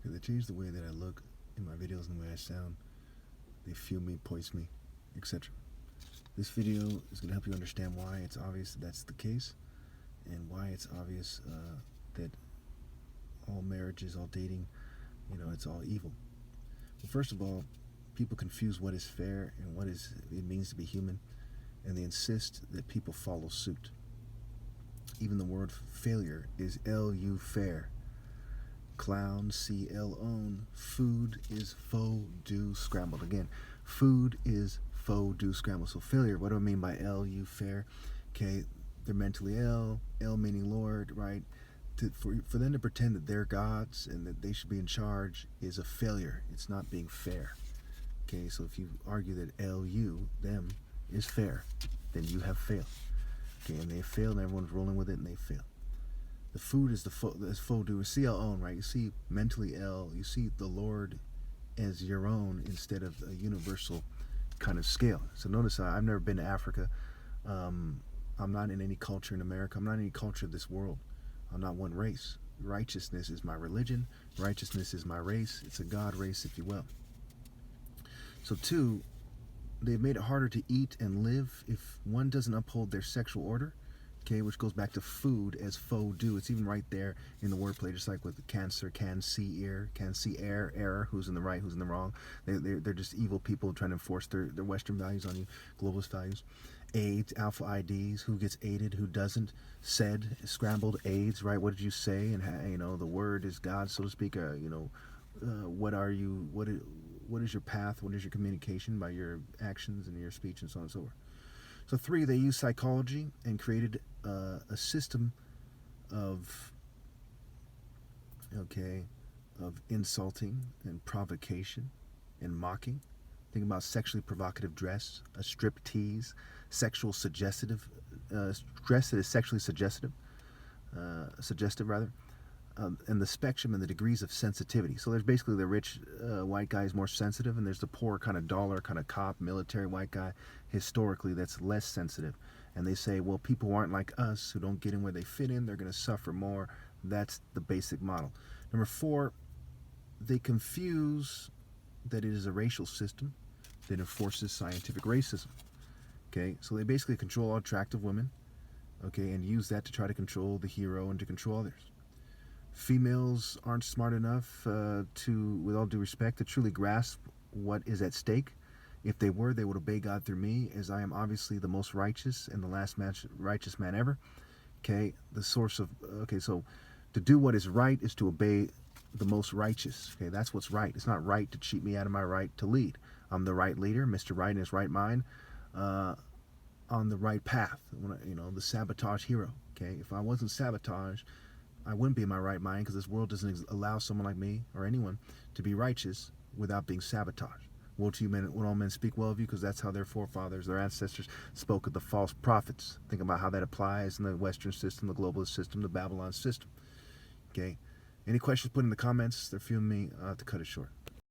They change the way that I look in my videos and the way I sound. They fuel me, poise me, etc. This video is going to help you understand why it's obvious that that's the case, and why it's obvious that all marriages, all dating, it's all evil. Well, first of all, people confuse what is fair and what it means to be human, and they insist that people follow suit. Even the word failure is L-U fair. Clown, C-L-own. Food is faux do scrambled. Again, food is faux do scrambled. So failure, what do I mean by L-U fair? Okay, they're mentally ill, L meaning Lord, right? For them to pretend that they're gods and that they should be in charge is a failure. It's not being fair. Okay, so if you argue that L-U, them, is fair, then you have failed. Okay, and they failed and everyone's rolling with it and they fail. The food is the faux do. See our own, right? You see mentally ill. You see the Lord as your own instead of a universal kind of scale. So notice I've never been to Africa. I'm not in any culture in America. I'm not in any culture of this world. I'm not one race. Righteousness is my religion. Righteousness is my race. It's a God race, if you will. So two, they've made it harder to eat and live if one doesn't uphold their sexual order. Okay, which goes back to food as faux do. It's even right there in the wordplay, just like with cancer, can see error, who's in the right, who's in the wrong. They're just evil people trying to enforce their Western values on you, globalist values. AIDS, alpha IDs, who gets aided, who doesn't. Said, scrambled AIDS, right? What did you say? And the word is God, so to speak. What are you? What is your path? What is your communication by your actions and your speech and so on and so forth? So three, they used psychology and created a system of insulting and provocation and mocking. Think about sexually provocative dress, a strip tease, sexual suggestive dress that is sexually suggestive rather. And the spectrum and the degrees of sensitivity. So there's basically the rich white guy is more sensitive, and there's the poor kind of dollar, kind of cop, military white guy, historically, that's less sensitive. And they say, well, people who aren't like us, who don't get in where they fit in, they're going to suffer more. That's the basic model. Number four, they confuse that it is a racial system that enforces scientific racism. Okay, so they basically control all attractive women, okay, and use that to try to control the hero and to control others. Females aren't smart enough to, with all due respect, to truly grasp what is at stake. If they were, they would obey God through me, as I am obviously the most righteous and the last righteous man ever. Okay, the source of, so to do what is right is to obey the most righteous. Okay, that's what's right. It's not right to cheat me out of my right to lead. I'm the right leader, Mr. Right in his right mind, on the right path. The sabotage hero. Okay, if I wasn't sabotaged, I wouldn't be in my right mind, because this world doesn't allow someone like me or anyone to be righteous without being sabotaged. Woe to you, men, when all men speak well of you, because that's how their forefathers, their ancestors spoke of the false prophets. Think about how that applies in the Western system, the globalist system, the Babylon system. Okay? Any questions, put in the comments. They're feeling me to cut it short.